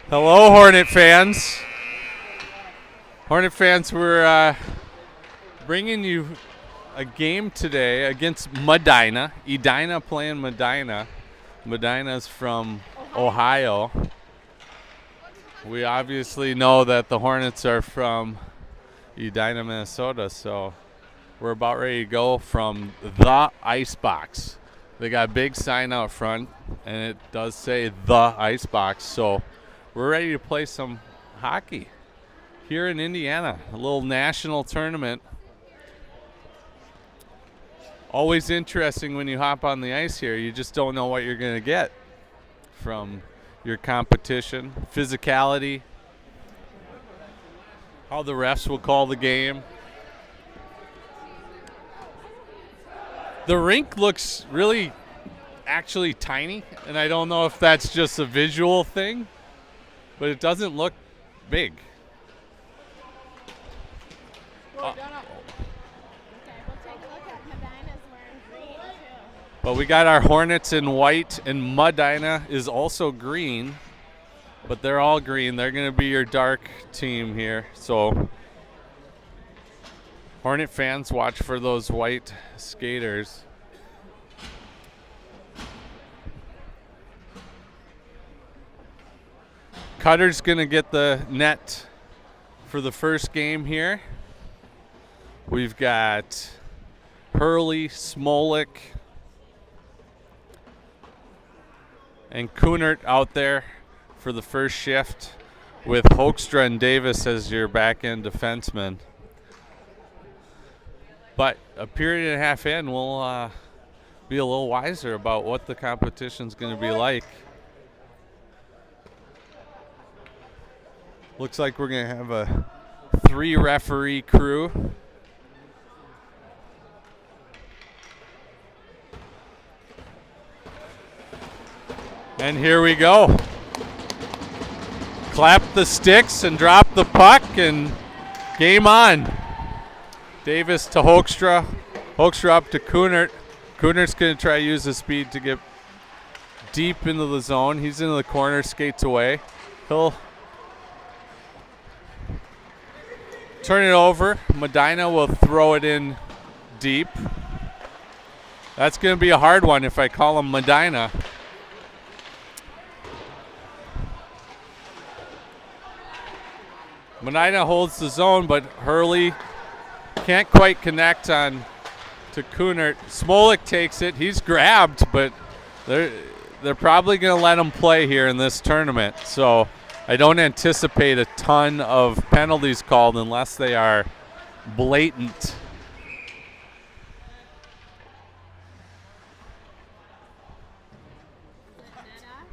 Hello, Hornet fans. Hornet fans, we're bringing you a game today against Medina. Edina playing Medina. Medina's from Ohio. We obviously know that the Hornets are from Edina, Minnesota, so we're about ready to go from the Icebox. They got a big sign out front, and it does say the Icebox, so we're ready to play some hockey here in Indiana, a little national tournament. Always interesting when you hop on the ice here. You just don't know what you're going to get from your competition, physicality, how the refs will call the game. The rink looks really actually tiny, and I don't know if that's just a visual thing, but it doesn't look big. But we got our Hornets in white, and Medina is also green, but they're all green. They're going to be your dark team here. So Hornet fans, watch for those white skaters. Cutter's going to get the net for the first game here. We've got Hurley, Smolik, and Kunert out there for the first shift with Hoekstra and Davis as your back-end defensemen. But a period and a half in, we'll be a little wiser about what the competition's going to be like. Looks like we're going to have a 3-referee crew. And here we go. Clap the sticks and drop the puck, and game on. Davis to Hoekstra. Hoekstra up to Kunert. Kunert's going to try to use his speed to get deep into the zone. He's into the corner, skates away. He'll turn it over. Medina will throw it in deep. That's going to be a hard one if I call him Medina. Medina holds the zone, but Hurley can't quite connect on to Kunert. Smolik takes it. He's grabbed, but they're probably going to let him play here in this tournament. So I don't anticipate a ton of penalties called unless they are blatant.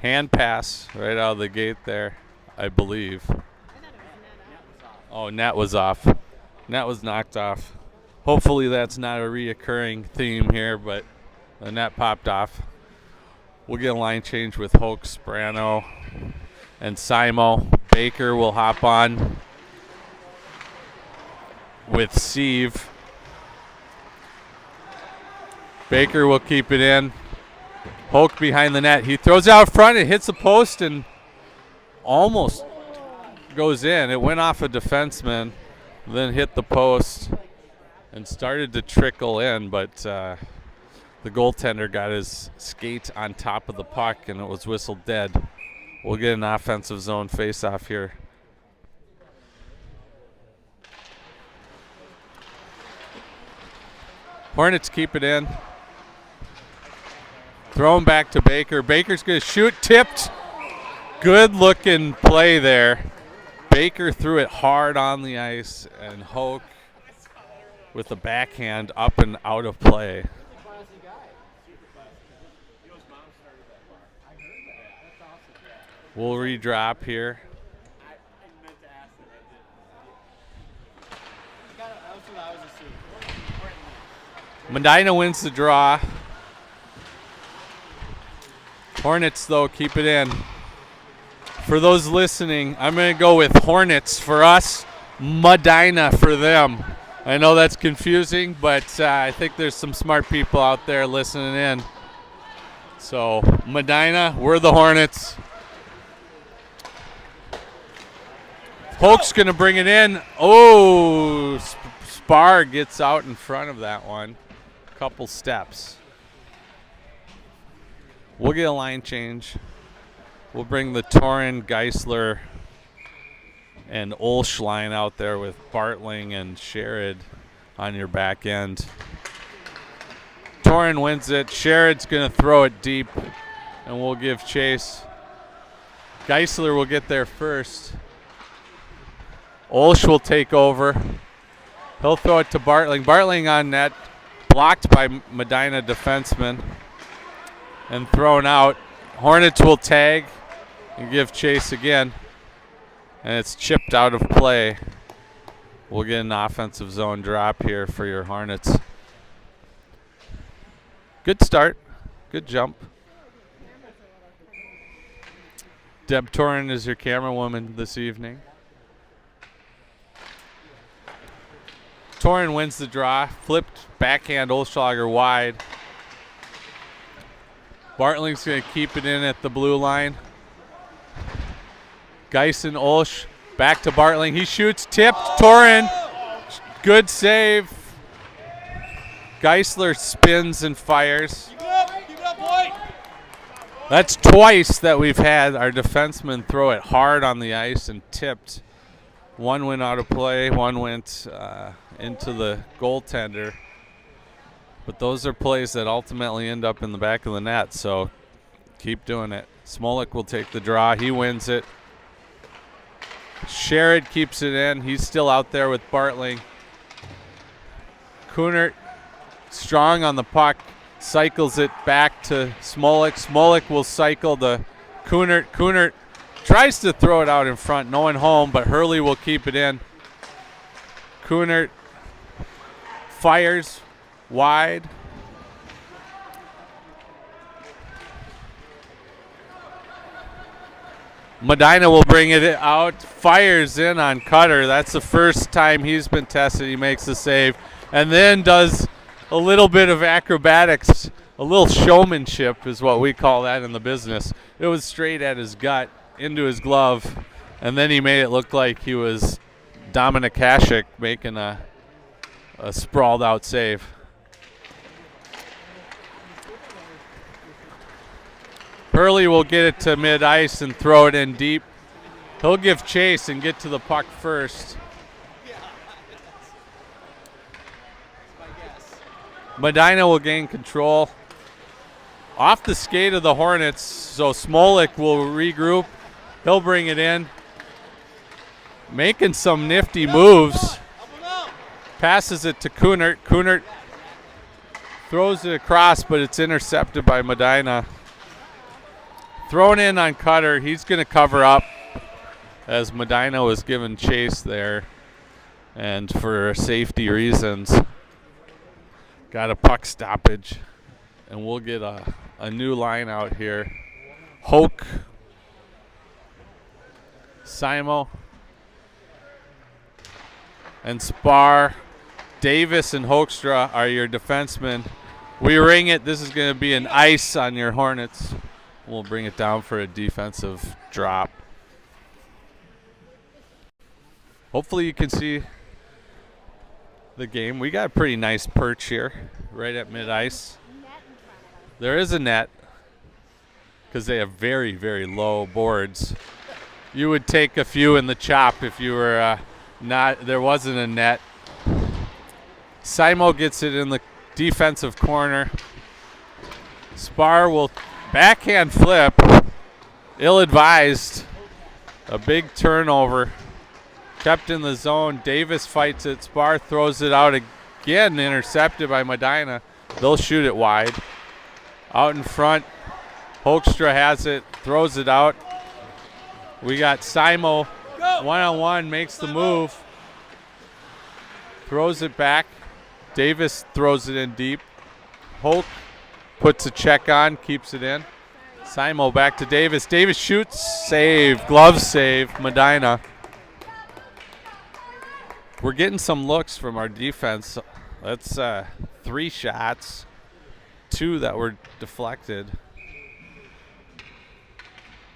Hand pass right out of the gate there, I believe. Oh, net was off. Net was knocked off. Hopefully that's not a reoccurring theme here, but the net popped off. We'll get a line change with Hoeks, Brano, and Simo. Baker will hop on with Sieve. Baker will keep it in. Hoek behind the net. He throws out front. It hits the post and almost goes in. It went off a defenseman, then hit the post and started to trickle in, but the goaltender got his skate on top of the puck and it was whistled dead. We'll get an offensive zone face-off here. Hornets keep it in. Throw him back to Baker. Baker's going to shoot, tipped. Good looking play there. Baker threw it hard on the ice, and Hoek with the backhand up and out of play. We'll redrop here. Medina wins the draw. Hornets, though, keep it in. For those listening, I'm going to go with Hornets for us, Medina for them. I know that's confusing, but I think there's some smart people out there listening in. So, Medina, we're the Hornets. Hoke's going to bring it in. Oh, Spar gets out in front of that one. Couple steps. We'll get a line change. We'll bring the Torin, Geisler, and Olsch line out there with Bartling and Sherrod on your back end. Torin wins it. Sherrod's going to throw it deep, and we'll give chase. Geisler will get there first. Olsch will take over. He'll throw it to Bartling. Bartling on net, blocked by Medina defenseman, and thrown out. Hornets will tag and give chase again, and it's chipped out of play. We'll get an offensive zone drop here for your Hornets. Good start, good jump. Deb Torin is your camera woman this evening. Torin wins the draw, flipped backhand Olschlager wide. Bartling's going to keep it in at the blue line. Geisen, Olsch, back to Bartling. He shoots, tipped, Torin. Good save. Geisler spins and fires. Keep it up, boy. That's twice that we've had our defensemen throw it hard on the ice and tipped. One went out of play, one went into the goaltender. But those are plays that ultimately end up in the back of the net, so keep doing it. Smolik will take the draw. He wins it. Sherrod keeps it in. He's still out there with Bartling. Kunert, strong on the puck, cycles it back to Smolik. Smolik will cycle to Kunert. Kunert tries to throw it out in front. No one home, but Hurley will keep it in. Kunert fires wide. Medina will bring it out, fires in on Cutter. That's the first time he's been tested. He makes the save and then does a little bit of acrobatics, a little showmanship is what we call that in the business. It was straight at his gut, into his glove, and then he made it look like he was Dominik Hasek making a sprawled out save. Hurley will get it to mid-ice and throw it in deep. He'll give chase and get to the puck first. Medina will gain control. Off the skate of the Hornets, so Smolik will regroup. He'll bring it in. Making some nifty moves. Passes it to Kunert. Kunert throws it across, but it's intercepted by Medina. Thrown in on Cutter. He's going to cover up as Medina was given chase there. And for safety reasons, got a puck stoppage. And we'll get a new line out here. Hoke, Simo, and Spar. Davis and Hoekstra are your defensemen. We ring it. This is going to be an ice on your Hornets. We'll bring it down for a defensive drop. Hopefully you can see the game. We got a pretty nice perch here right at mid-ice. There is a net because they have very, very low boards. You would take a few in the chop if you were there wasn't a net. Simo gets it in the defensive corner. Spar will backhand flip, ill-advised, a big turnover, kept in the zone. Davis fights it. Spar throws it out again, intercepted by Medina. They'll shoot it wide. Out in front, Hoekstra has it, throws it out. We got Simo, one-on-one, makes the move, throws it back. Davis throws it in deep. Hoke puts a check on, keeps it in. Simo back to Davis. Davis shoots, save, glove save, Medina. We're getting some looks from our defense. That's 3 shots, 2 that were deflected.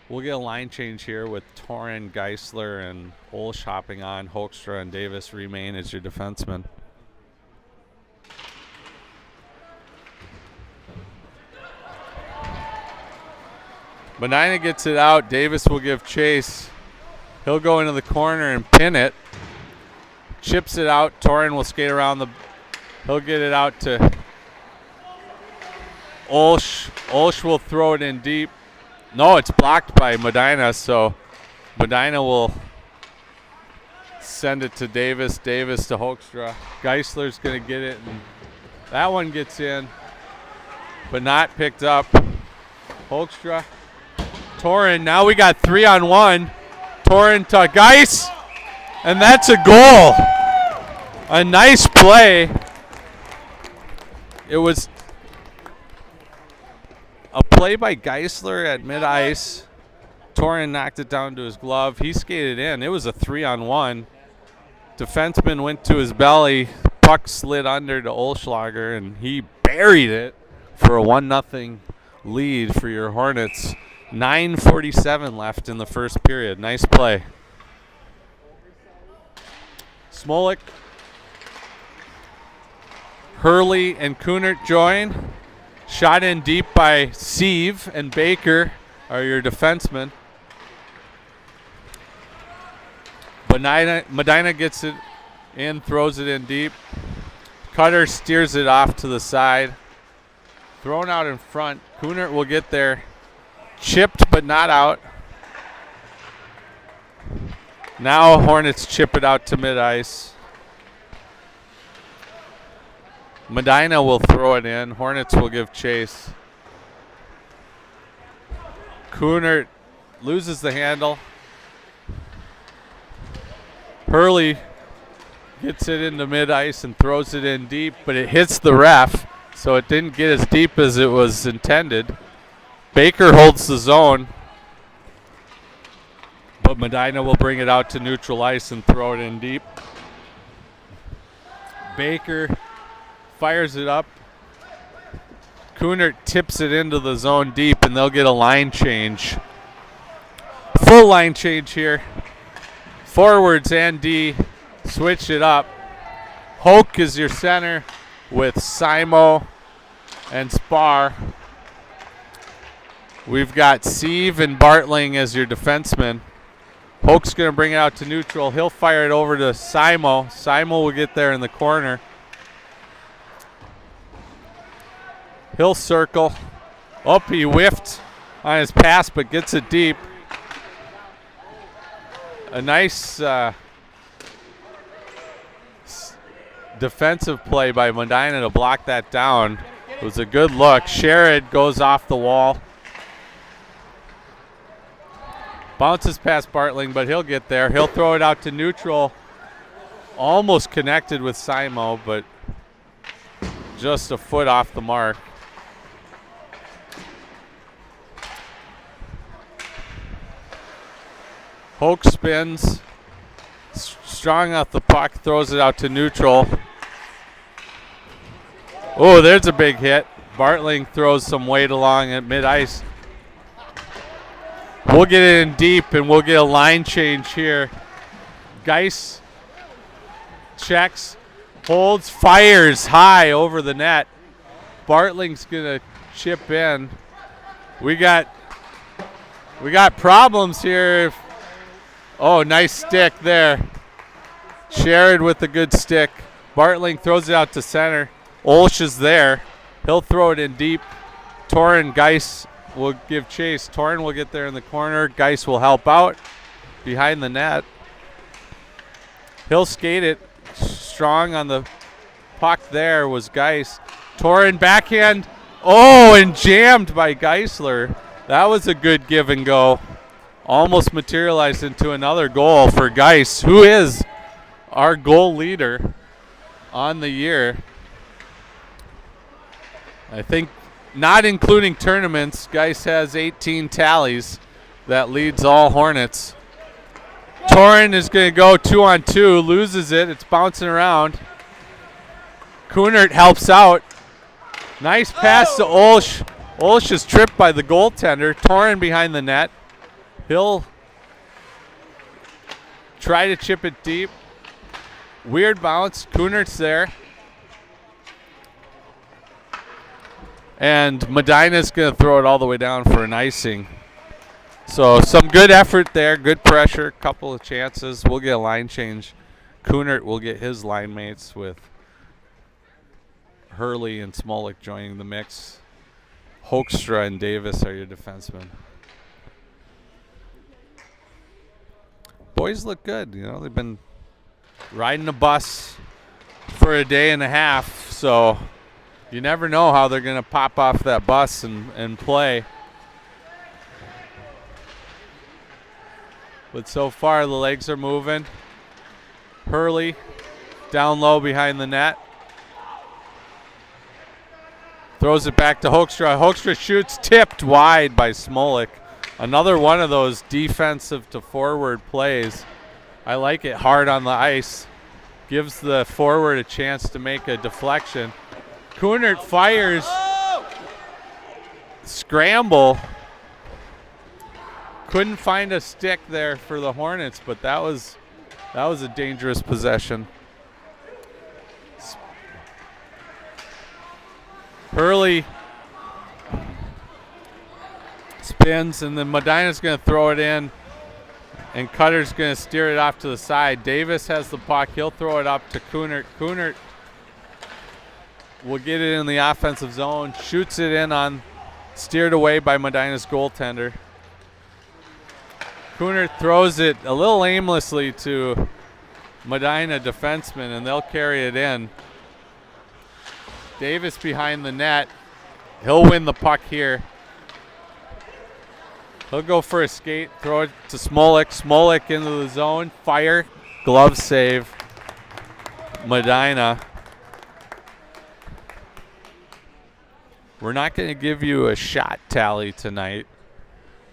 We'll get a line change here with Torin, Geisler, and Olsch hopping on. Hoekstra and Davis remain as your defensemen. Medina gets it out. Davis will give chase. He'll go into the corner and pin it. Chips it out. Torin will skate around the. He'll get it out to Olsch. Olsch will throw it in deep. No, it's blocked by Medina, so Medina will send it to Davis. Davis to Hoekstra. Geisler's going to get it, and that one gets in, but not picked up. Hoekstra. Torin, now we got 3-on-1. Torin to Geis, and that's a goal. A nice play. It was a play by Geisler at mid-ice. Torin knocked it down to his glove. He skated in. It was a 3-on-1. Defenseman went to his belly. Puck slid under to Olschlager, and he buried it for a 1-0 lead for your Hornets. 9:47 left in the first period. Nice play. Smolik, Hurley, and Kunert join. Shot in deep by Sieve and Baker are your defensemen. Medina gets it in, throws it in deep. Cutter steers it off to the side. Thrown out in front. Kunert will get there. Chipped but not out. Now Hornets chip it out to mid-ice. Medina will throw it in. Hornets will give chase. Kunert loses the handle. Hurley gets it into mid-ice and throws it in deep, but it hits the ref, so it didn't get as deep as it was intended. Baker holds the zone, but Medina will bring it out to neutral ice and throw it in deep. Baker fires it up. Kunert tips it into the zone deep, and they'll get a line change. Full line change here. Forwards and D switch it up. Hoke is your center with Simo and Spar. We've got Sieve and Bartling as your defensemen. Hoke's going to bring it out to neutral. He'll fire it over to Simo. Simo will get there in the corner. He'll circle. Oh, he whiffed on his pass, but gets it deep. A nice defensive play by Medina to block that down. It was a good look. Sherrod goes off the wall. Bounces past Bartling, but he'll get there. He'll throw it out to neutral. Almost connected with Simo, but just a foot off the mark. Hoke spins. Strong off the puck, throws it out to neutral. Oh, there's a big hit. Bartling throws some weight along at mid-ice. We'll get it in deep, and we'll get a line change here. Geis checks, holds, fires high over the net. Bartling's going to chip in. We got problems here. Oh, nice stick there. Sherrod with a good stick. Bartling throws it out to center. Olsch is there. He'll throw it in deep. Torin, Geis will give chase. Torin will get there in the corner. Geis will help out behind the net. He'll skate it. Strong on the puck there was Geis. Torin backhand. Oh, and jammed by Geisler. That was a good give and go. Almost materialized into another goal for Geis, who is our goal leader on the year. I think not including tournaments, Geis has 18 tallies. That leads all Hornets. Torin is going to go 2-on-2, loses it. It's bouncing around. Kunert helps out. Nice pass to Olsch. Olsch is tripped by the goaltender. Torin behind the net. He'll try to chip it deep. Weird bounce. Kunert's there. And Medina's going to throw it all the way down for an icing. So some good effort there, good pressure, couple of chances. We'll get a line change. Kunert will get his line mates with Hurley and Smolik joining the mix. Hoekstra and Davis are your defensemen. Boys look good. You know, they've been riding a bus for a day and a half, so you never know how they're going to pop off that bus and play. But so far, the legs are moving. Hurley down low behind the net. Throws it back to Hoekstra. Hoekstra shoots, tipped wide by Smolik. Another one of those defensive to forward plays. I like it hard on the ice. Gives the forward a chance to make a deflection. Kunert fires. Scramble. Couldn't find a stick there for the Hornets, but that was a dangerous possession. Hurley spins, and then Medina's going to throw it in, and Cutter's going to steer it off to the side. Davis has the puck. He'll throw it up to Kunert. Kunert will get it in the offensive zone, shoots it in on, steered away by Medina's goaltender. Kunert throws it a little aimlessly to Medina defenseman, and they'll carry it in. Davis behind the net. He'll win the puck here. He'll go for a skate, throw it to Smolik. Smolik into the zone, fire, glove save. Medina. We're not going to give you a shot tally tonight.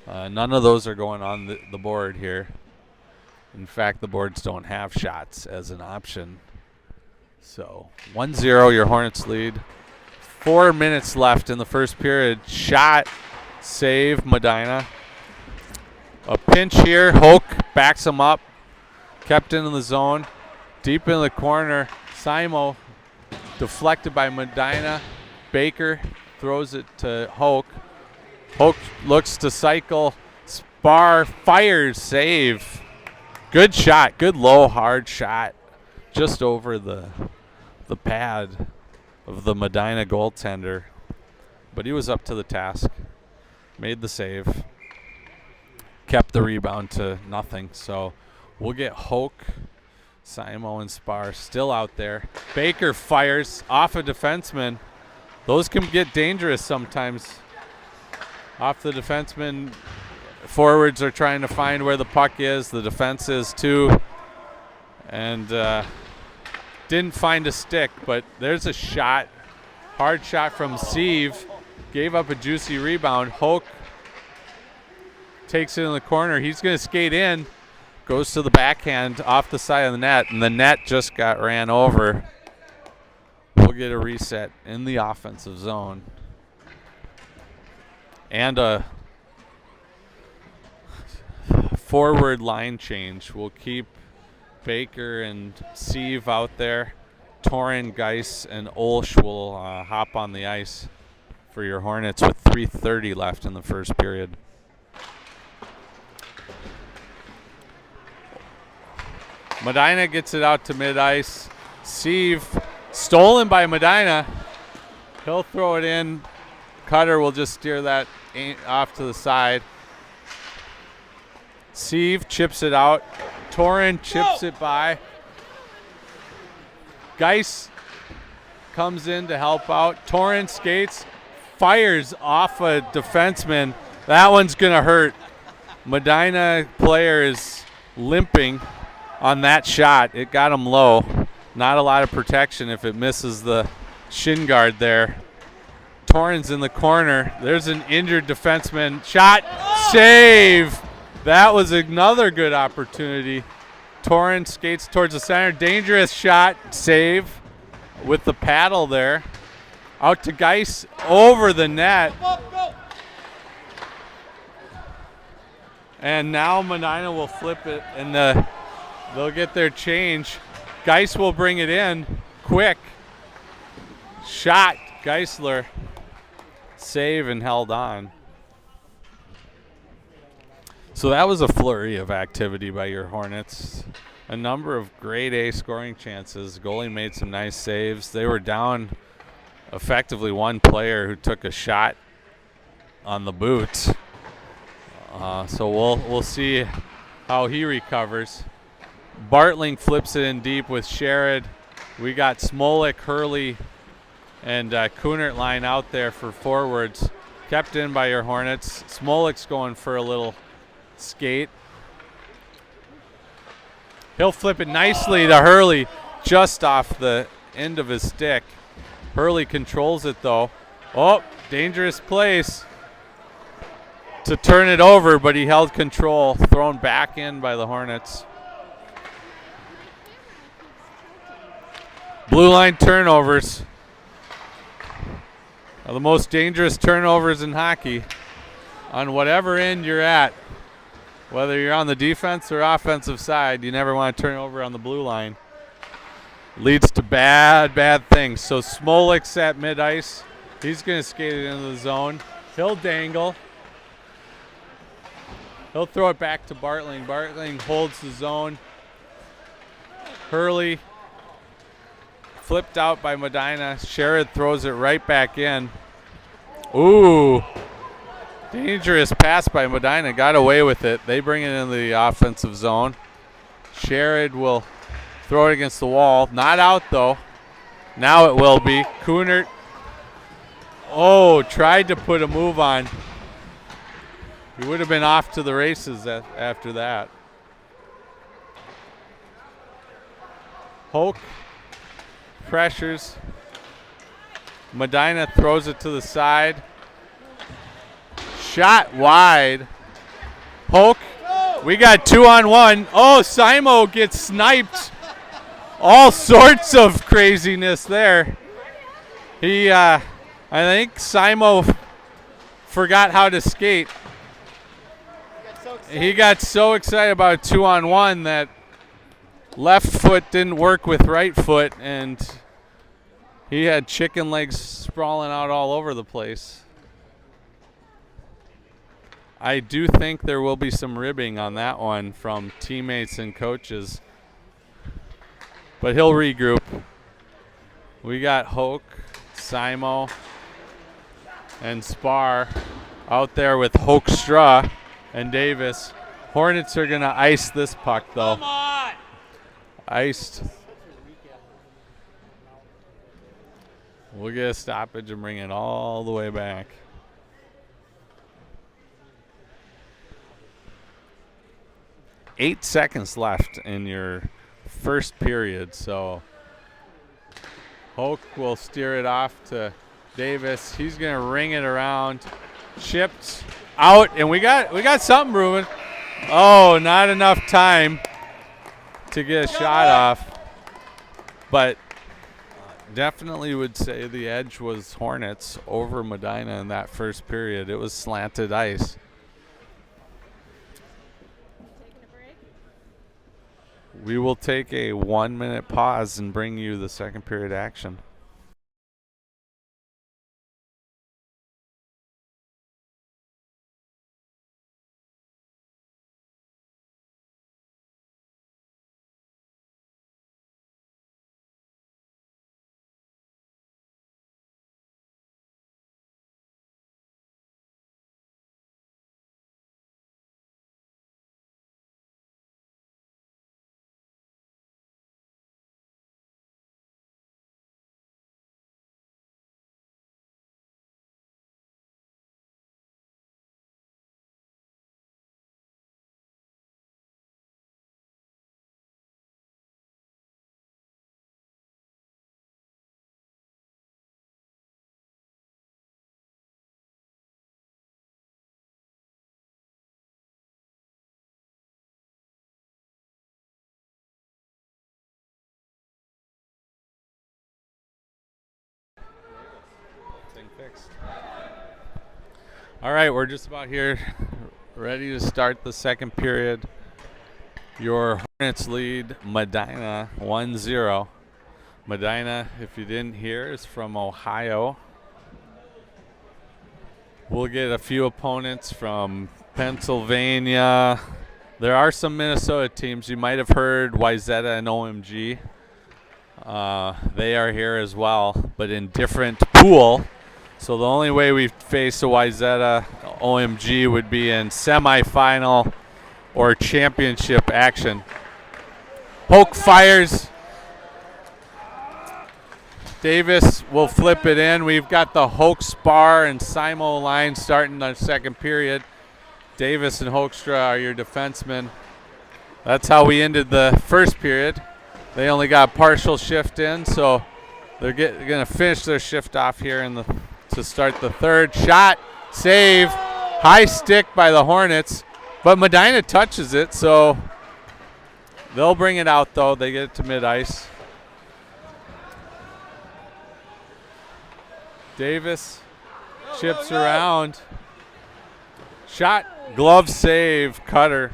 None of those are going on the board here. In fact, the boards don't have shots as an option. So 1-0, your Hornets lead. 4 minutes left in the first period. Shot, save, Medina. A pinch here. Hoke backs him up. Kept into the zone. Deep in the corner. Simo deflected by Medina. Baker throws it to Hoke. Hoke looks to cycle. Spar fires, save. Good shot. Good low, hard shot. Just over the pad of the Medina goaltender. But he was up to the task. Made the save. Kept the rebound to nothing. So we'll get Hoke, Simo, and Spar still out there. Baker fires off a defenseman. Those can get dangerous sometimes. Off the defenseman, forwards are trying to find where the puck is. The defense is too. And didn't find a stick, but there's a shot. Hard shot from Sieve. Gave up a juicy rebound. Hoke takes it in the corner. He's going to skate in. Goes to the backhand off the side of the net, and the net just got ran over. We'll get a reset in the offensive zone. And a forward line change. We'll keep Baker and Sieve out there. Torin, Geis, and Olsch will hop on the ice for your Hornets with 3:30 left in the first period. Medina gets it out to mid-ice. Sieve stolen by Medina. He'll throw it in. Cutter will just steer that off to the side. Sieve chips it out. Torin chips it by. Geis comes in to help out. Torin skates, fires off a defenseman. That one's going to hurt. Medina player is limping on that shot. It got him low. Not a lot of protection if it misses the shin guard there. Torin's in the corner. There's an injured defenseman. Shot, save. That was another good opportunity. Torin skates towards the center. Dangerous shot, save with the paddle there. Out to Geis over the net. And now Medina will flip it, and they'll get their change. Geis will bring it in quick. Shot, Geisler. Save and held on. So that was a flurry of activity by your Hornets. A number of grade A scoring chances. Goalie made some nice saves. They were down effectively one player who took a shot on the boot. So we'll see how he recovers. Bartling flips it in deep with Sherrod. We got Smolik, Hurley, and Kunert line out there for forwards. Kept in by your Hornets. Smolik's going for a little skate. He'll flip it nicely to Hurley, just off the end of his stick. Hurley controls it though. Oh, dangerous place to turn it over, but he held control. Thrown back in by the Hornets. Blue line turnovers are the most dangerous turnovers in hockey on whatever end you're at. Whether you're on the defense or offensive side, you never want to turn over on the blue line. Leads to bad things. So Smolik's at mid-ice. He's going to skate it into the zone. He'll dangle. He'll throw it back to Bartling. Bartling holds the zone. Hurley flipped out by Medina. Sherrod throws it right back in. Ooh. Dangerous pass by Medina. Got away with it. They bring it into the offensive zone. Sherrod will throw it against the wall. Not out, though. Now it will be. Kunert. Oh, tried to put a move on. He would have been off to the races after that. Hoke pressures. Medina throws it to the side. Shot wide. Hoke. We got 2-on-1. Oh, Simo gets sniped. All sorts of craziness there. I think Simo forgot how to skate. He got so excited about 2-on-1 that left foot didn't work with right foot, and he had chicken legs sprawling out all over the place. I do think there will be some ribbing on that one from teammates and coaches. But he'll regroup. We got Hoke, Simo, and Spar out there with Hoekstra and Davis. Hornets are going to ice this puck, though. Come on! Iced. We'll get a stoppage and bring it all the way back. Eight seconds left in your first period, so Hoke will steer it off to Davis. He's going to ring it around. Chipped out, and we got something brewing. Oh, not enough time to get a shot off, but definitely would say the edge was Hornets over Medina in that first period. It was slanted ice. We will take a 1-minute pause and bring you the second period action. Fixed. All right, we're just about here, ready to start the second period. Your Hornets lead Medina 1-0. Medina, if you didn't hear, is from Ohio. We'll get a few opponents from Pennsylvania. There are some Minnesota teams. You might have heard Wayzata and OMG. They are here as well, but in different pool. So the only way we face a Wayzata OMG would be in semifinal or championship action. Hoke fires. Davis will flip it in. We've got the Hoke Spar and Simo line starting the second period. Davis and Hoekstra are your defensemen. That's how we ended the first period. They only got partial shift in, so they're going to finish their shift off here to start the third. Shot, save, high stick by the Hornets, but Medina touches it, so they'll bring it out though. They get it to mid-ice. Davis chips around. Shot, glove save, Cutter.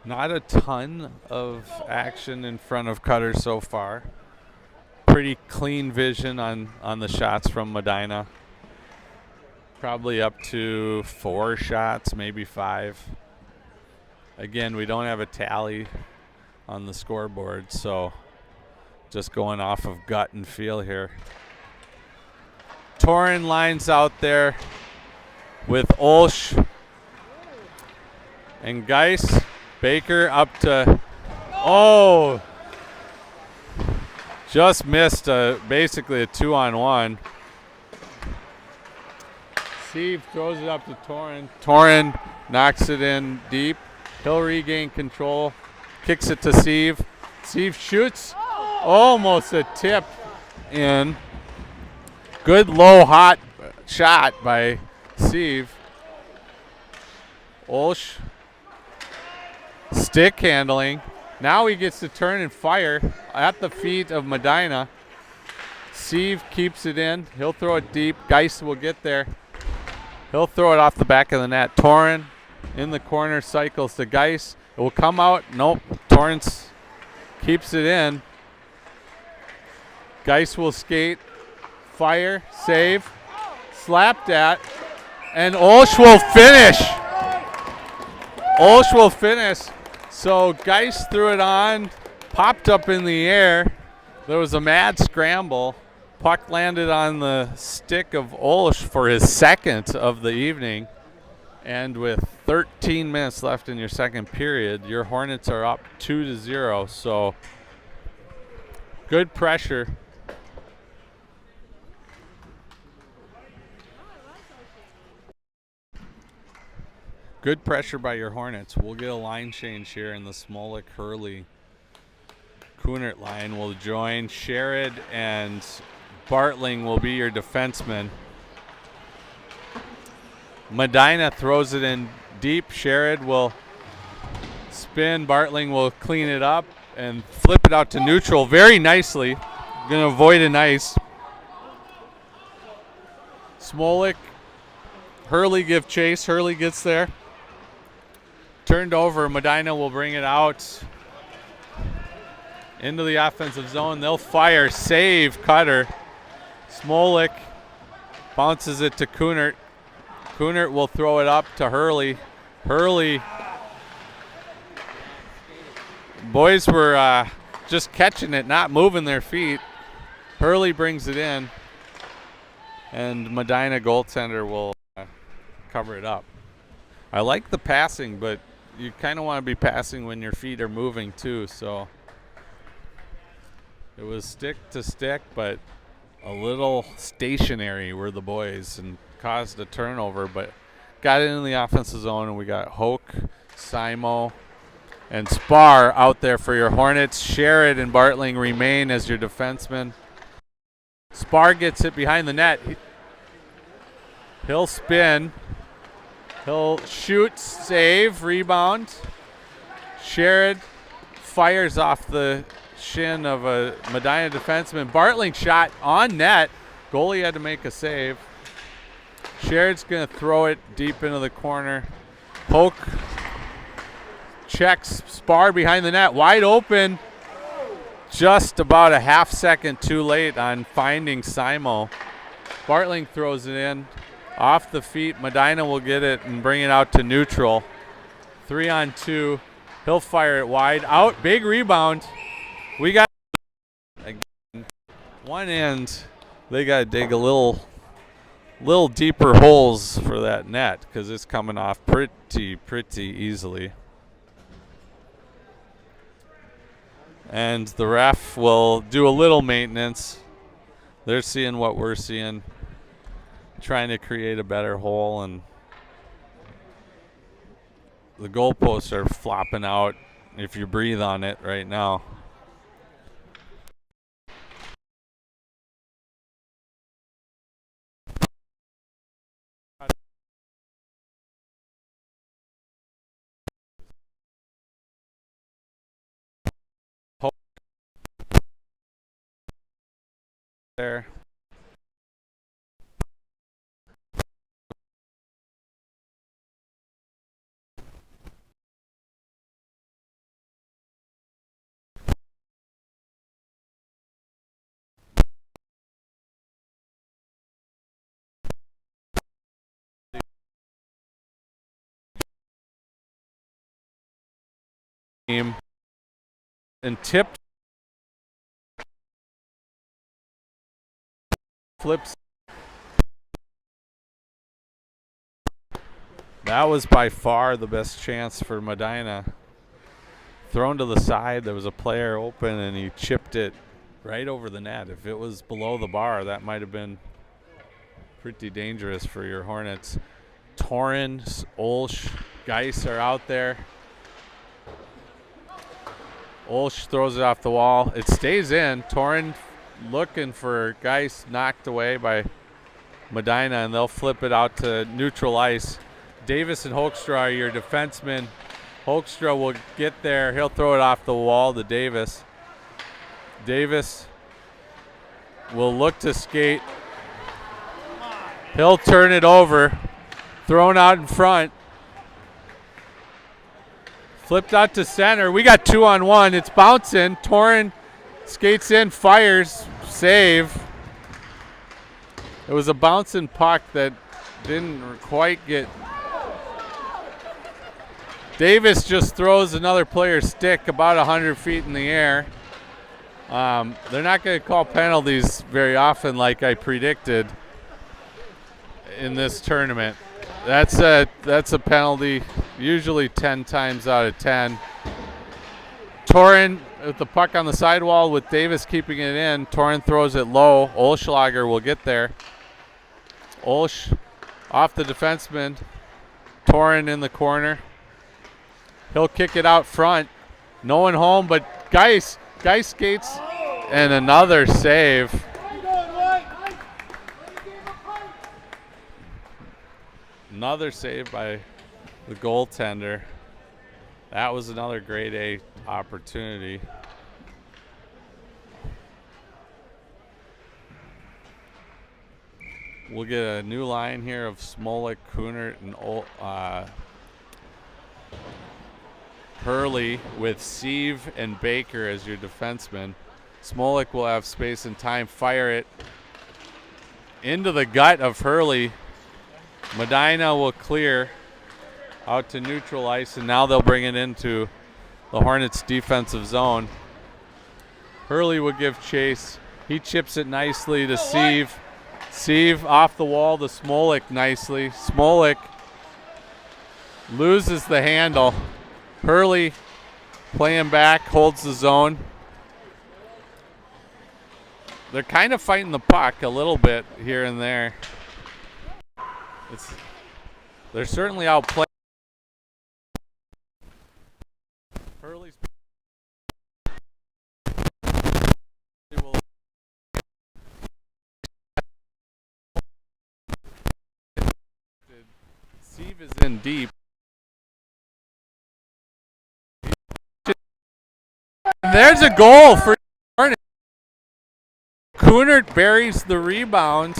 Not a ton of action in front of Cutter so far. Pretty clean vision on the shots from Medina. Probably up to 4 shots, maybe 5. Again, we don't have a tally on the scoreboard, so just going off of gut and feel here. Torin lines out there with Olsch and Geis. Baker up to, just missed basically a 2-on-1. Steve throws it up to Torin. Torin knocks it in deep. He'll regain control, kicks it to Steve. Steve shoots, almost a tip in. Good low hot shot by Steve. Olsch, stick handling. Now he gets to turn and fire at the feet of Medina. Steve keeps it in. He'll throw it deep. Geis will get there. He'll throw it off the back of the net. Torin in the corner cycles to Geis. It will come out. Nope. Torrance keeps it in. Geis will skate. Fire. Save. Slapped at. And Olsch will finish. Olsch will finish. So Geis threw it on. Popped up in the air. There was a mad scramble. Puck landed on the stick of Olsch for his second of the evening. And with 13 minutes left in your second period, your Hornets are up 2-0. So good pressure. Good pressure by your Hornets. We'll get a line change here in the Smolik, Hurley, Kunert line will join. Sherrod and Bartling will be your defensemen. Medina throws it in deep. Sherrod will spin. Bartling will clean it up and flip it out to neutral very nicely. Going to avoid an ice. Smolik, Hurley give chase. Hurley gets there. Turned over. Medina will bring it out into the offensive zone. They'll fire. Save. Cutter. Smolik bounces it to Kunert. Kunert will throw it up to Hurley. Hurley. Boys were just catching it, not moving their feet. Hurley brings it in. And Medina goaltender will cover it up. I like the passing, but you kind of want to be passing when your feet are moving too. So it was stick to stick, but a little stationary were the boys and caused a turnover, but got it in the offensive zone, and we got Hoke, Simo, and Spar out there for your Hornets. Sherrod and Bartling remain as your defensemen. Spar gets it behind the net. He'll spin. He'll shoot, save, rebound. Sherrod fires off the shin of a Medina defenseman. Bartling shot on net. Goalie had to make a save. Sherrod's going to throw it deep into the corner. Poke. Checks. Spar behind the net. Wide open. Just about a half second too late on finding Simo. Bartling throws it in. Off the feet. Medina will get it and bring it out to neutral. 3-on-2. He'll fire it wide. Out. Big rebound. We got again, one end. They got to dig a little deeper holes for that net because it's coming off pretty easily. And the ref will do a little maintenance. They're seeing what we're seeing, trying to create a better hole, and the goalposts are flopping out if you breathe on it right now. There. And tipped. Flips. That was by far the best chance for Medina. Thrown to the side, there was a player open and he chipped it right over the net. If it was below the bar, that might have been pretty dangerous for your Hornets. Torin, Olsch, Geis are out there. Olsch throws it off the wall. It stays in. Torin looking for Geis, knocked away by Medina, and they'll flip it out to neutral ice. Davis and Hoekstra are your defensemen. Hoekstra will get there. He'll throw it off the wall to Davis. Davis will look to skate. He'll turn it over. Thrown out in front. Flipped out to center. We got 2-on-1. It's bouncing. Torin skates in, fires, save. It was a bouncing puck that didn't quite get. Davis just throws another player's stick about 100 feet in the air. They're not going to call penalties very often like I predicted in this tournament. That's a penalty, usually 10 times out of 10. Torin with the puck on the sidewall with Davis keeping it in. Torin throws it low. Olschlager will get there. Olsch off the defenseman. Torin in the corner. He'll kick it out front. No one home, but Geis skates, and another save. Another save by the goaltender. That was another grade A opportunity. We'll get a new line here of Smolik, Kunert, and Hurley with Sieve and Baker as your defensemen. Smolik will have space and time. Fire it into the gut of Hurley. Medina will clear out to neutral ice, and now they'll bring it into the Hornets' defensive zone. Hurley will give chase. He chips it nicely to Sieve. Sieve off the wall to Smolik nicely. Smolik loses the handle. Hurley playing back, holds the zone. They're kind of fighting the puck a little bit here and there. They're certainly outplaying. Hurley's Steve is in deep. And there's a goal for Hornets. Kunert buries the rebound.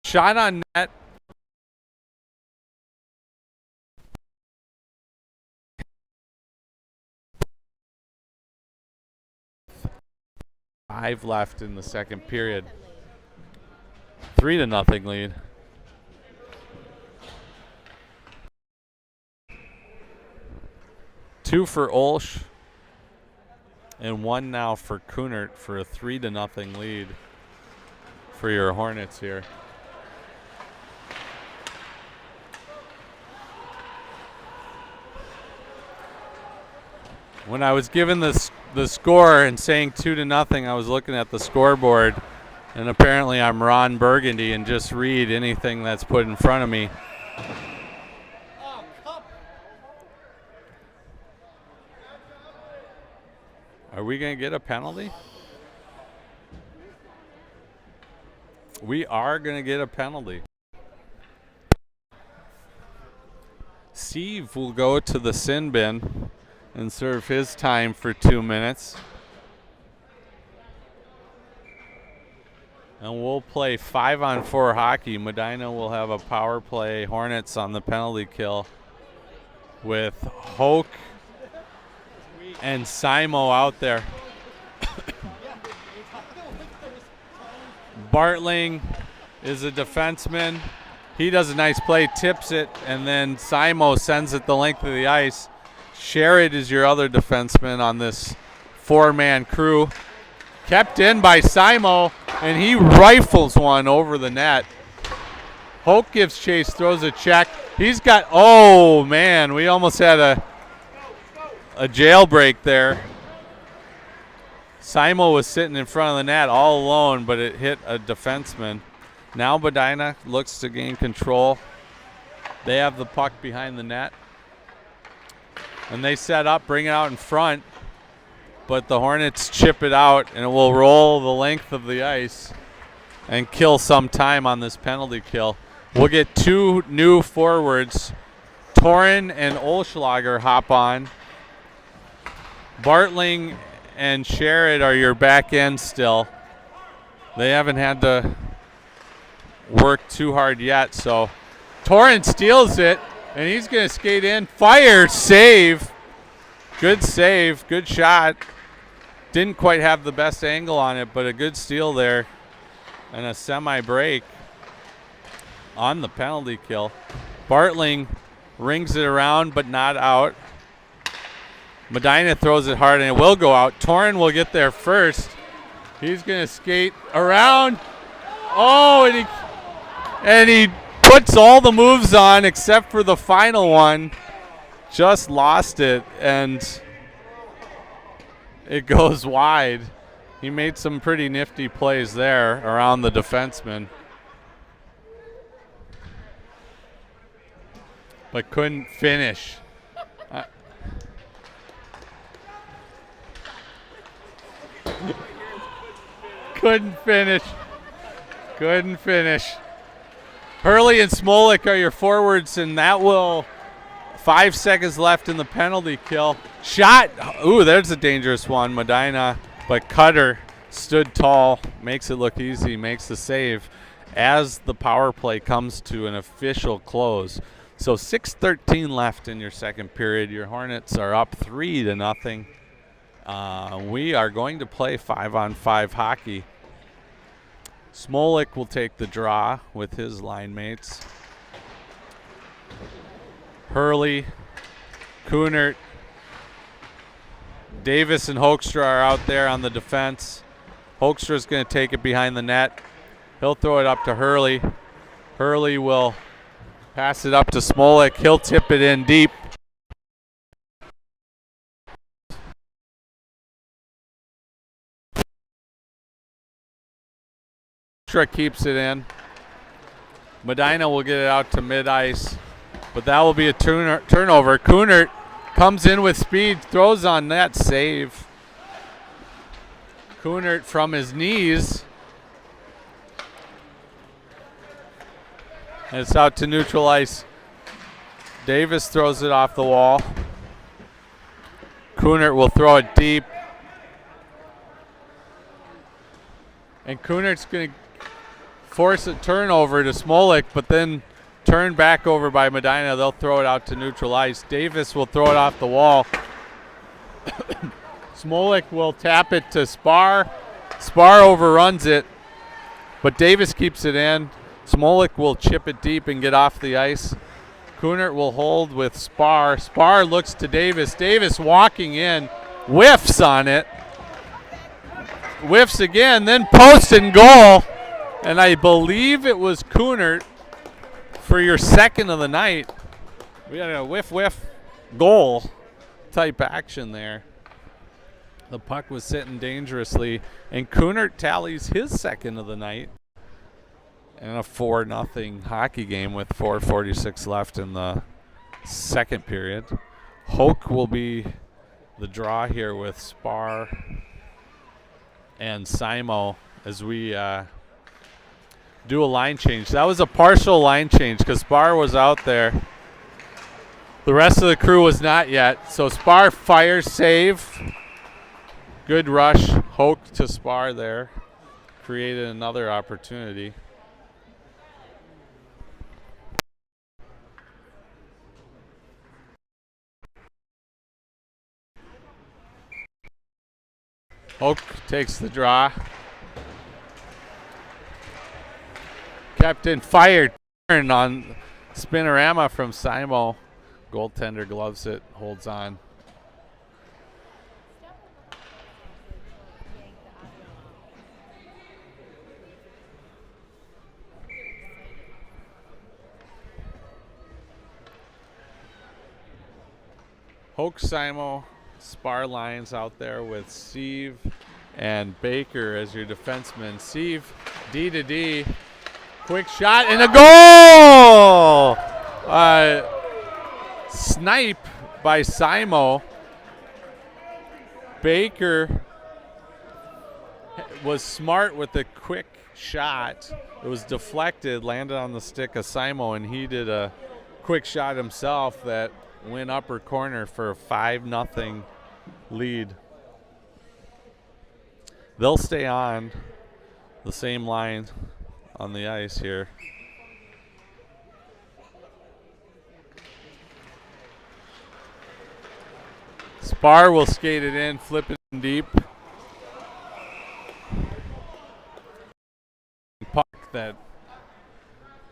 Shot on net. Five left in the second period. 3-0 lead. Two for Olsch and one now for Kunert for a 3-0 lead for your Hornets here. When I was given the score and saying 2-0, I was looking at the scoreboard, and apparently I'm Ron Burgundy and just read anything that's put in front of me. Are we going to get a penalty? We are going to get a penalty. Steve will go to the sin bin and serve his time for 2 minutes. And we'll play 5-on-4 hockey. Medina will have a power play. Hornets on the penalty kill with Hoke and Simo out there. Bartling is a defenseman. He does a nice play, tips it, and then Simo sends it the length of the ice. Sherrod is your other defenseman on this four-man crew. Kept in by Simo, and he rifles one over the net. Hoke gives chase, throws a check. He's got, oh man, we almost had a jailbreak there. Simo was sitting in front of the net all alone, but it hit a defenseman. Now Medina looks to gain control. They have the puck behind the net. And they set up, bring it out in front. But the Hornets chip it out, and it will roll the length of the ice and kill some time on this penalty kill. We'll get two new forwards. Torin and Olschlager hop on. Bartling and Sherrod are your back end still. They haven't had to work too hard yet, so Torin steals it, and he's going to skate in. Fire, save. Good save, good shot. Didn't quite have the best angle on it, but a good steal there and a semi-break on the penalty kill. Bartling rings it around, but not out. Medina throws it hard, and it will go out. Torin will get there first. He's going to skate around. Oh, and he puts all the moves on except for the final one. Just lost it, and it goes wide. He made some pretty nifty plays there around the defenseman, but couldn't finish. Couldn't finish. Hurley and Smolik are your forwards, and that will 5 seconds left in the penalty kill. Shot. Ooh, there's a dangerous one. Medina, but Cutter stood tall, makes it look easy, makes the save as the power play comes to an official close. So 6:13 left in your second period. Your Hornets are up 3-0. We are going to play 5-on-5 hockey. Smolik will take the draw with his line mates. Hurley, Kunert, Davis, and Hoekstra are out there on the defense. Hoekstra's going to take it behind the net. He'll throw it up to Hurley. Hurley will pass it up to Smolik. He'll tip it in deep. Hoekstra keeps it in. Medina will get it out to mid-ice, but that will be a turnover. Kunert comes in with speed, throws on net, save. Kunert from his knees. And it's out to neutral ice. Davis throws it off the wall. Kunert will throw it deep. And Kunert's going to force a turnover to Smolik, but then turned back over by Medina. They'll throw it out to neutral ice. Davis will throw it off the wall. Smolik will tap it to Spar. Spar overruns it, but Davis keeps it in. Smolik will chip it deep and get off the ice. Kunert will hold with Spar. Spar looks to Davis. Davis walking in, whiffs on it. Whiffs again, then post and goal. And I believe it was Kunert for your second of the night. We had a whiff goal type action there. The puck was sitting dangerously, and Kunert tallies his second of the night in a 4-0 hockey game with 4:46 left in the second period. Hoke will be the draw here with Spar and Simo as we do a line change. That was a partial line change because Spar was out there. The rest of the crew was not yet. So Spar fires, save. Good rush. Hoke to Spar there. Created another opportunity. Hoke takes the draw. Captain fired turn on spinorama from Simo. Goaltender gloves it, holds on. Hoke, Simo, Spar lines out there with Steve and Baker as your defenseman. Steve, D to D. Quick shot and a goal! Snipe by Simo. Baker was smart with a quick shot. It was deflected, landed on the stick of Simo, and he did a quick shot himself that went upper corner for a 5-0 lead. They'll stay on the same line on the ice here. Spar will skate it in, flip it in deep. Puck that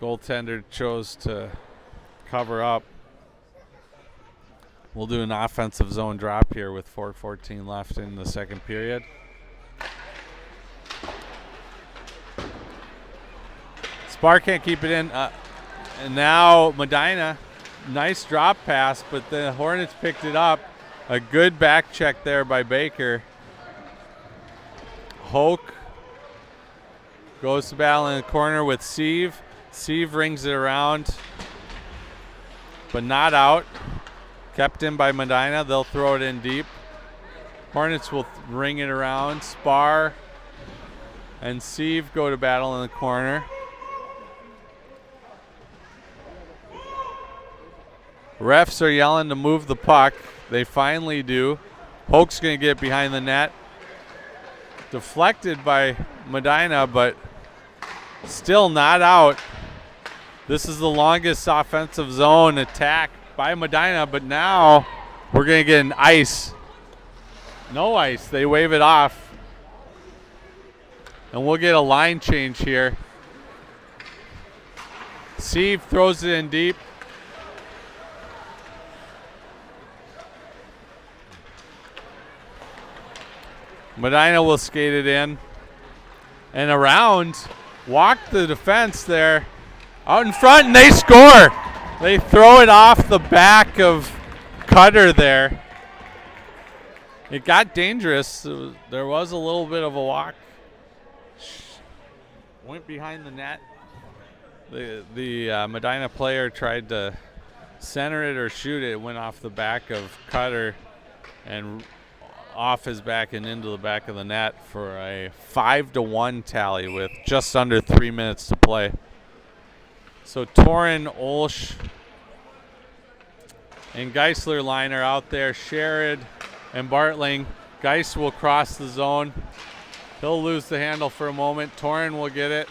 goaltender chose to cover up. We'll do an offensive zone drop here with 4:14 left in the second period. Spar can't keep it in. And now Medina, nice drop pass, but the Hornets picked it up. A good back check there by Baker. Hoke goes to battle in the corner with Sieve. Sieve rings it around, but not out. Kept in by Medina. They'll throw it in deep. Hornets will ring it around. Spar and Sieve go to battle in the corner. Refs are yelling to move the puck. They finally do. Hoke's going to get behind the net. Deflected by Medina, but still not out. This is the longest offensive zone attack by Medina, but now we're going to get an ice. No ice. They wave it off. And we'll get a line change here. Sieve throws it in deep. Medina will skate it in and around, walk the defense there, out in front, and they score. They throw it off the back of Cutter there. It got dangerous. There was a little bit of a walk. Went behind the net. The Medina player tried to center it or shoot it. It went off the back of Cutter and off his back and into the back of the net for a 5-1 tally with just under 3 minutes to play. So Torin, Olsch, and Geisler line are out there. Sherrod and Bartling. Geis will cross the zone. He'll lose the handle for a moment. Torin will get it.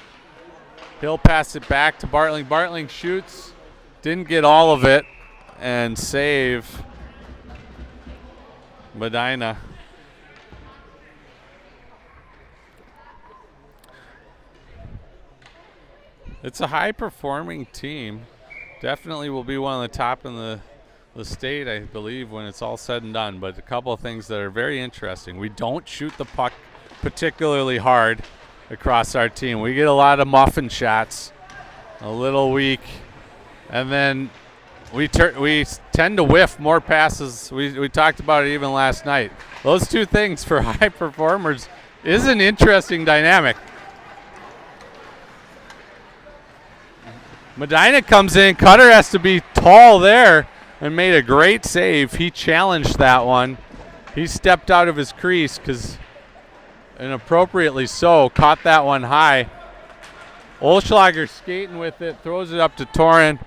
He'll pass it back to Bartling. Bartling shoots, didn't get all of it, and save Medina. It's a high-performing team. Definitely will be one of the top in the state, I believe, when it's all said and done. But a couple of things that are very interesting. We don't shoot the puck particularly hard across our team. We get a lot of muffin shots, a little weak, and then we tend to whiff more passes. We talked about it even last night. Those two things for high performers is an interesting dynamic. Medina comes in. Cutter has to be tall there and made a great save. He challenged that one. He stepped out of his crease and appropriately so, caught that one high. Olschlager skating with it, throws it up to Torin.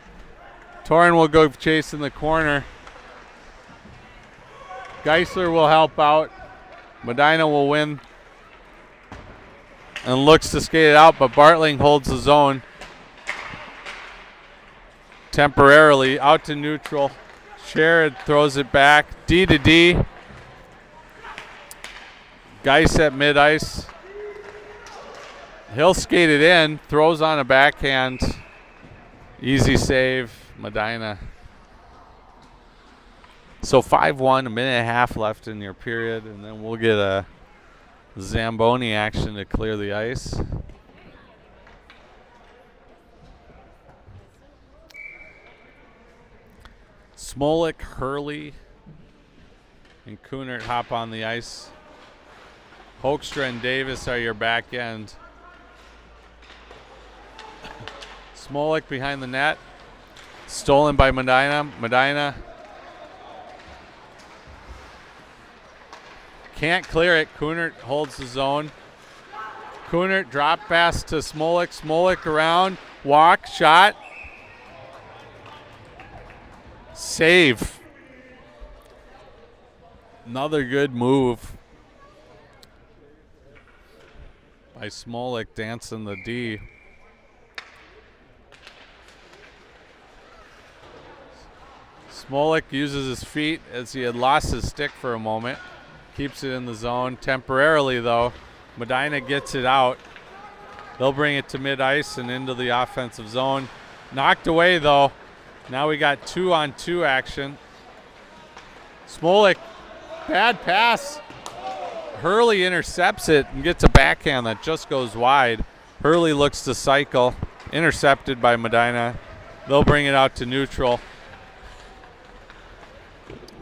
Torin will go chase in the corner. Geisler will help out. Medina will win and looks to skate it out, but Bartling holds the zone temporarily out to neutral. Sherrod throws it back. D to D. Geis at mid-ice. He'll skate it in. Throws on a backhand. Easy save. Medina. So 5-1, a minute and a half left in your period, and then we'll get a Zamboni action to clear the ice. Smolik, Hurley, and Kunert hop on the ice. Hoekstra and Davis are your back end. Smolik behind the net. Stolen by Medina. Medina can't clear it. Kunert holds the zone. Kunert drop pass to Smolik. Smolik around. Walk, shot. Save. Another good move by Smolik, dancing the D. Smolik uses his feet as he had lost his stick for a moment. Keeps it in the zone temporarily, though. Medina gets it out. They'll bring it to mid-ice and into the offensive zone. Knocked away, though. Now we got 2-on-2 action. Smolik, bad pass. Hurley intercepts it and gets a backhand that just goes wide. Hurley looks to cycle. Intercepted by Medina. They'll bring it out to neutral.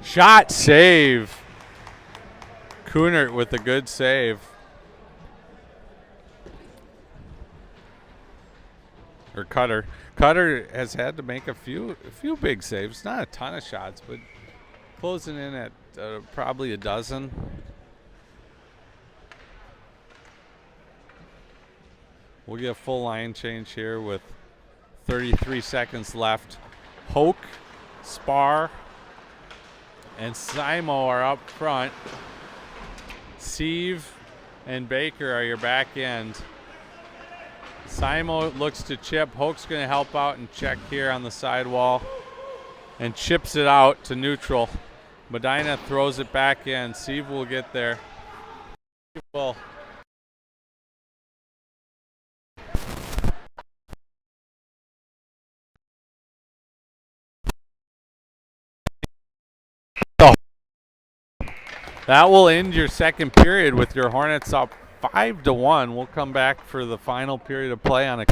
Shot, save. Kunert with a good save. Or Cutter. Cutter has had to make a few big saves. Not a ton of shots, but closing in at probably a dozen. We'll get a full line change here with 33 seconds left. Hoke, Spar, and Simo are up front. Sieve and Baker are your back end. Simo looks to chip. Hoke's going to help out and check here on the sidewall and chips it out to neutral. Medina throws it back in. Sieve will get there. Well, that will end your second period with your Hornets up 5-1. We'll come back for the final period of play on a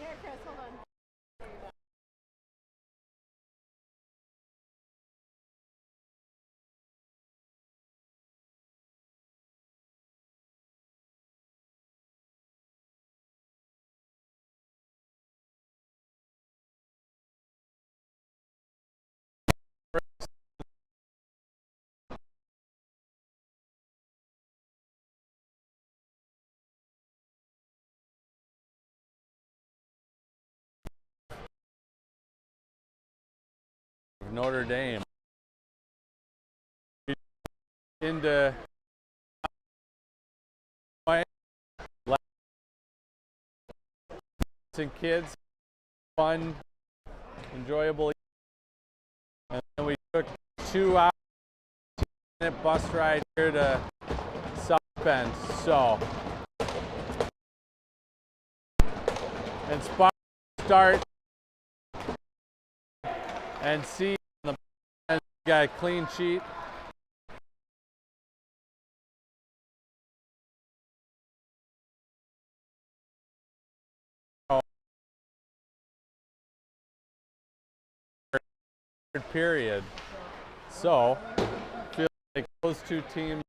Chris, hold on. Notre Dame into and kids, fun, enjoyable, and then we took 2 hours bus ride here to South Bend. So, and start and see on the got a clean sheet. Period. So, feel like those two teams.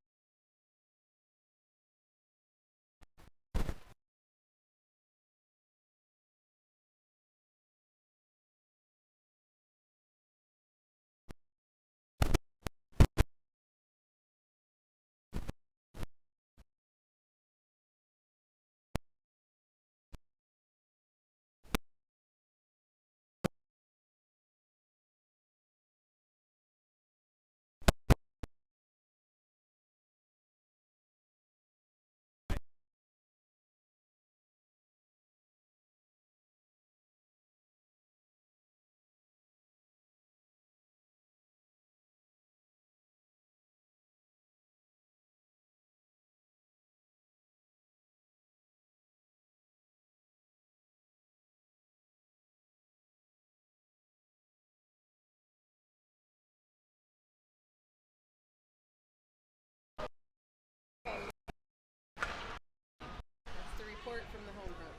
From the home group.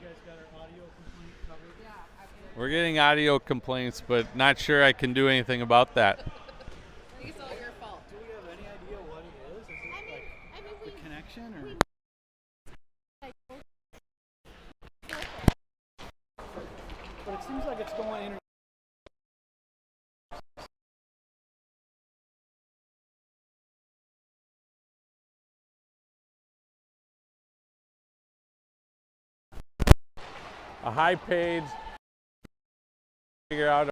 You guys got our audio complaint covered? Yeah, absolutely. We're getting audio complaints, but not sure I can do anything about that. I think it's all your fault. Do we have any idea what it is? Is it the connection or? But it seems like it's going in. A high page, figure out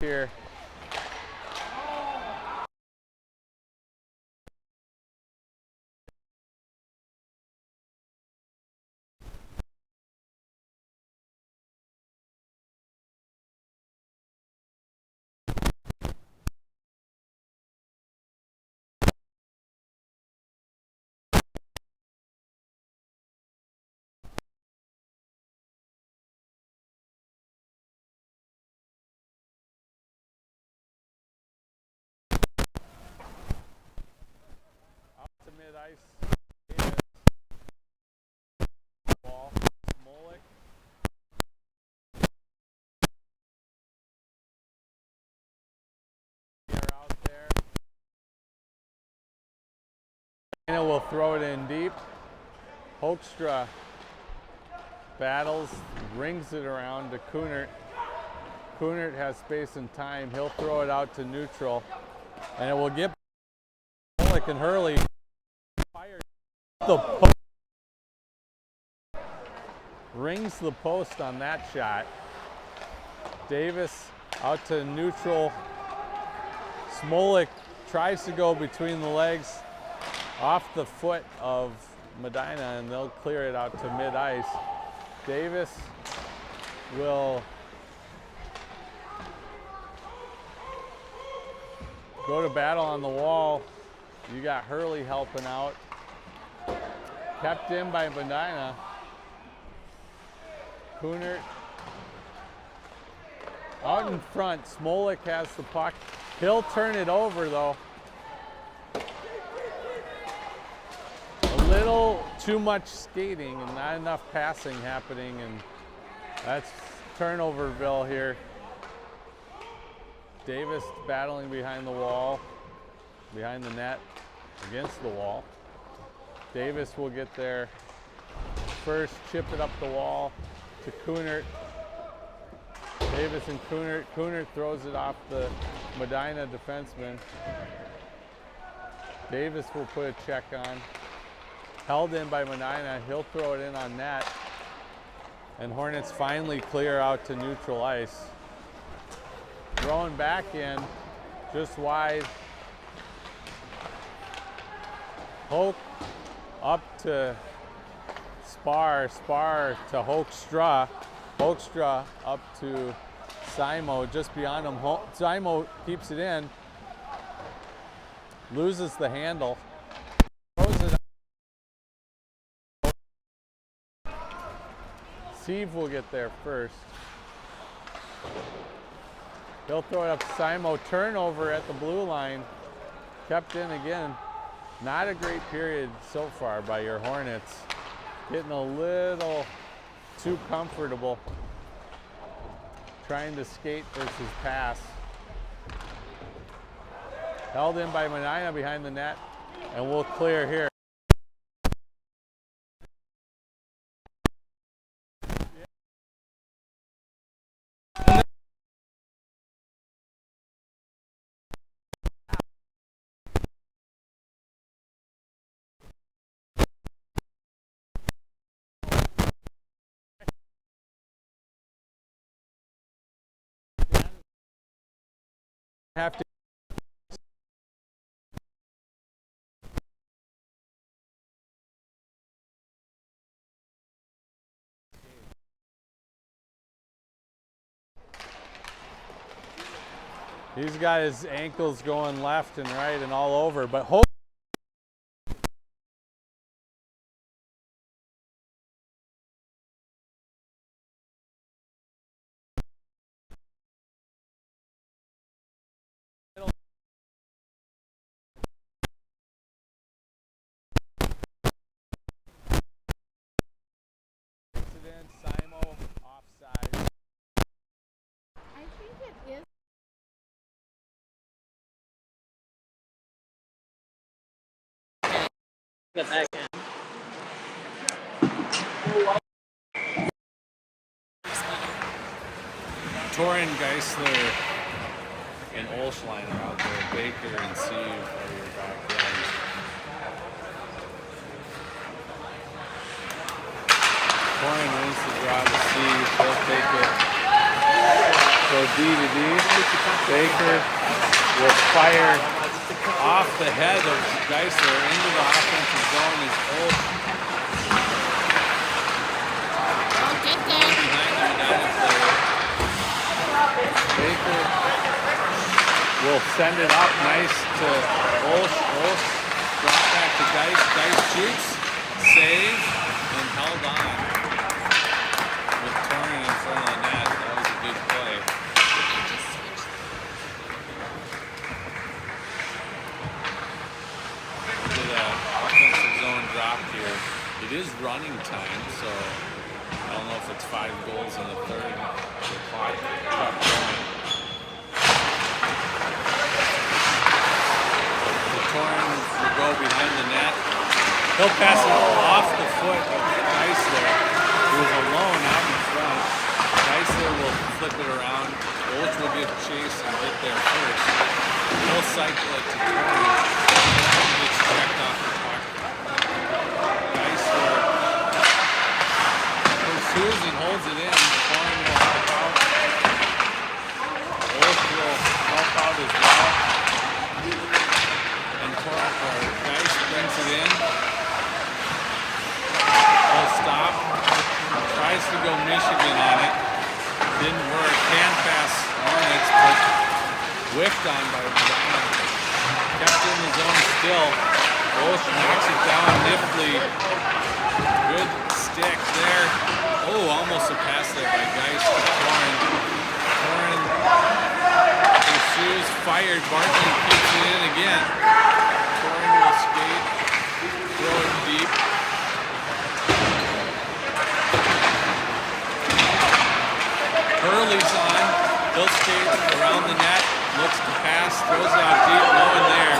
here. To mid-ice is ball, Smolik. They're out there. Edina will throw it in deep. Hoekstra battles, rings it around to Kunert. Kunert has space and time. He'll throw it out to neutral, and it will get Smolik and Hurley. The post. Rings the post on that shot. Davis out to neutral. Smolik tries to go between the legs off the foot of Medina, and they'll clear it out to mid-ice. Davis will go to battle on the wall. You got Hurley helping out. Kept in by Medina. Kunert Out in front, Smolik has the puck. He'll turn it over though. A little too much skating and not enough passing happening, and that's turnoverville here. Davis battling behind the wall, behind the net, against the wall. Davis will get there first, chip it up the wall to Kunert. Davis and Kunert. Kunert throws it off the Medina defenseman. Davis will put a check on. Held in by Medina. He'll throw it in on net. And Hornets finally clear out to neutral ice. Throwing back in, just wide. Hoke up to Spar to Hoekstra. Hoekstra up to Simo, just beyond him. Simo keeps it in, loses the handle, throws it up. Steve will get there first. He'll throw it up to Simo. Turnover at the blue line. Kept in again. Not a great period so far by your Hornets. Getting a little too comfortable. Trying to skate versus pass. Held in by Medina behind the net. And we'll clear here. Have to he's got his ankles going left and right and all over, but hope Simo offside. I think it is. Get back in. Torin, Geisler, and Olschlein are out there. Baker and Sieve are your back ends. Torin wins the draw to Sieve. He'll take it. So D to D. Baker will fire off the head of Geisler into the offensive zone. Is Olsch Don't get there. behind the Medina player. Baker will send it up nice to Olsch. Olsch drop back to Geis. Geis shoots, save, and held on with Torin in front of the net. That was a good play. Into the offensive zone drop here. It is running time, so I don't know if it's 5 goals in the third. The clock kept going. Torin will go behind the net. He'll pass it off the foot of Geisler, who is alone out in front. Geisler will flip it around. Olsch will give chase and get there first. He'll cycle it to Torin. Torin gets checked off the puck. Geisler pursues and holds it in. Torin will help out. Olsch will help out as well. Geis brings it in. He'll stop. Tries to go Michigan on it. Didn't work. Can pass Hornets, but whiffed on by Medina. Kept in the zone still. Olsch knocks it down niftily. Good stick there. Oh, almost a pass there by Geis to Torin. Torin fired. Barton kicks it in again. Torrin will skate. Throw it deep. Hurley's on. He'll skate around the net. Looks to pass. Throws it out deep. No one there.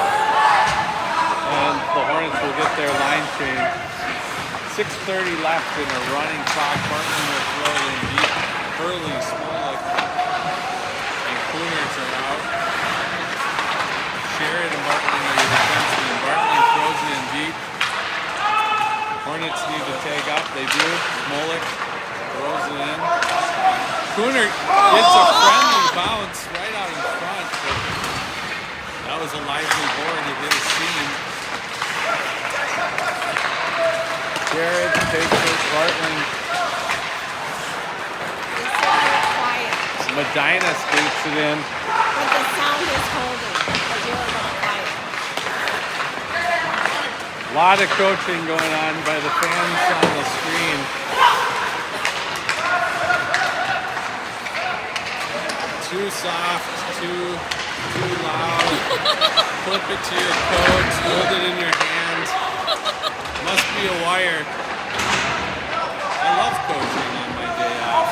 And the Hornets will get their line change. 6:30 left in a running clock. Barton will throw it in deep. Hurley, Smolik, and Cooners are out. Sherrod and Bartling are the defensemen. Bartling throws it in deep. Hornets need to tag up. They do. Smolik throws it in. Cooner gets a friendly bounce right out in front. But that was a lively board. It did a seam. Sherrod takes it. Bartling. Medina skates it in. But the sound is holding. But you're a little quiet. A lot of coaching going on by the fans on the screen. Too soft, too loud. Flip it to your coach, hold it in your hand. Must be a wire. I love coaching on my day off.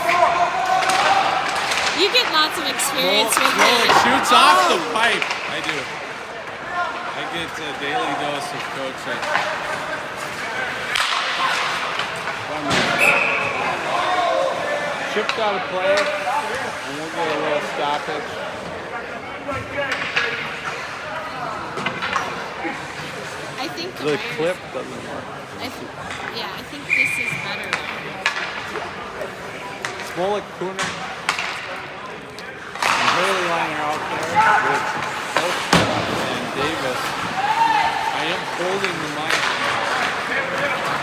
You get lots of experience with It it. shoots off the pipe. I do. I get a daily dose of coaching. Chipped out of play, and we'll get a little stoppage. I think The wires- clip doesn't work. Yeah, I think this is better. Smolik, Cooner, and Hurley line are out there with Oakstrom and Davis. I am holding the mic.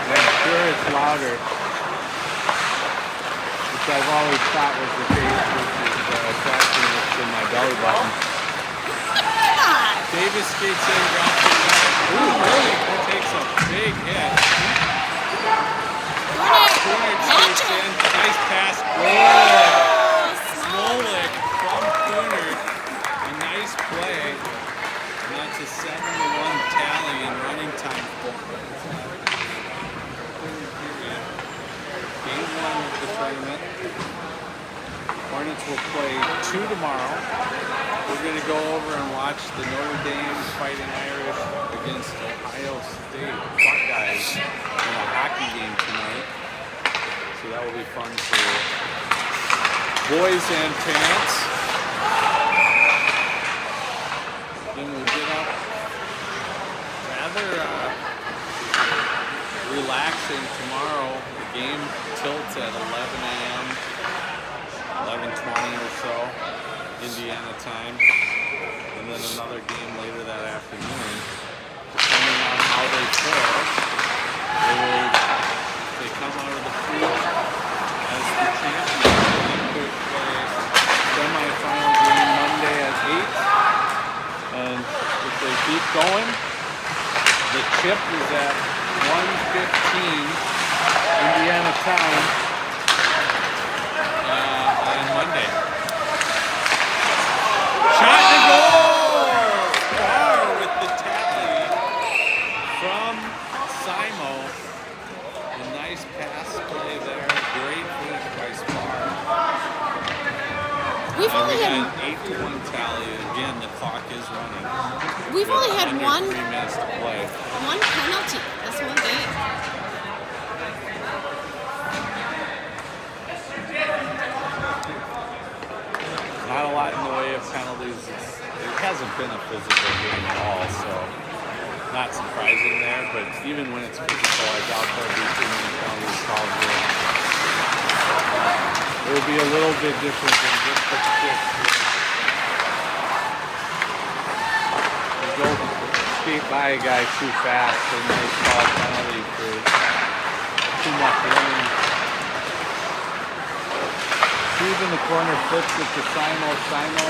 I'm sure it's louder, which I've always thought was the case, which is attracting this in my belly button. Davis skates in, drops it back. Ooh, Hurley takes a big hit. Cooner skates in, nice pass. Whoa! Smolik from Cooner. A nice play. And that's a 7-1 tally in running time. Game 1 of the tournament. Hornets will play 2 tomorrow. We're going to go over and watch the Notre Dame Fighting Irish against Ohio State Buckeyes in a hockey game tonight. So that will be fun for boys and parents. Then we'll get up rather relaxing tomorrow. The game tilts at 11 a.m., 11:20 or so, Indiana time. And then another game later that afternoon. Depending on how they fare, they come out of the pool as the champions. They could play semifinal game Monday at 8. And if they keep going, the chip is at 1:15 Indiana time on Monday. Shot and goal! Star with the tally from Simo. A nice pass play there. Great finish by Spar. We've And only we got had an 8-1 tally. Again, the clock is running. we've only had Under one 3 minutes to play. penalty this whole game. Not a lot in the way of penalties. It hasn't been a physical game at all, so not surprising there. But even when it's physical, I doubt there'll be too many penalties called here. It will be a little bit different than just the stick. You go skate by a guy too fast, and they call a penalty for too much running. Steve in the corner flips it to Simo. Simo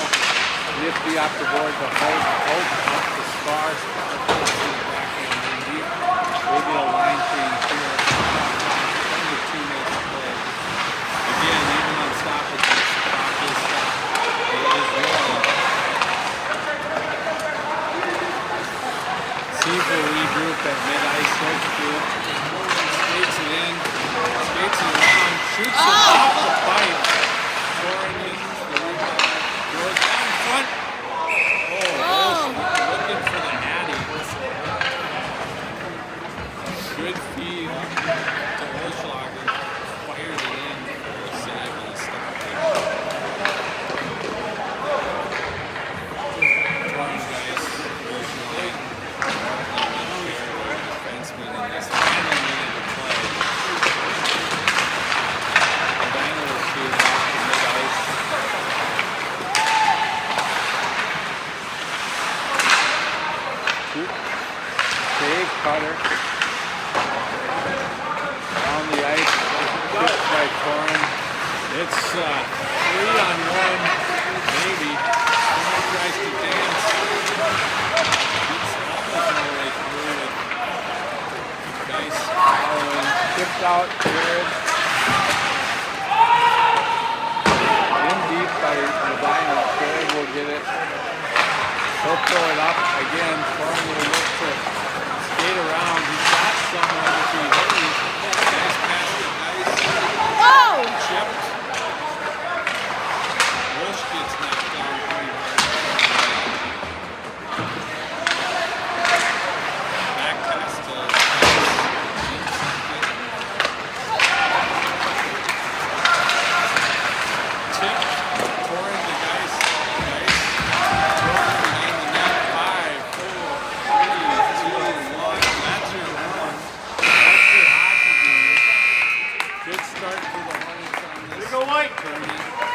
nifty off the board to Holt. Holt off the Spar. Spar flips it back in deep. Maybe a line change here. Under 2 minutes to play. Again, even on stoppage, the clock is stopped. It is rolling. Corin. It's 3-on-1, maybe. Someone tries to dance. It's almost all the way through with Dice following. Tipped out, Jared. In deep by Medina. Jared will get it. He'll throw it up again. Corin will look to skate around. He's got someone if he hurries. Dice past the Dice. Whoa! Chipped. Walsh gets knocked down pretty hard. Back pass to Tip. Corin to Dice. Dice. Corin behind the net. 5, 4, 3, 2, 1. That's your one. That's your hockey game. Good start for the Hornets on this. Go White! tournament.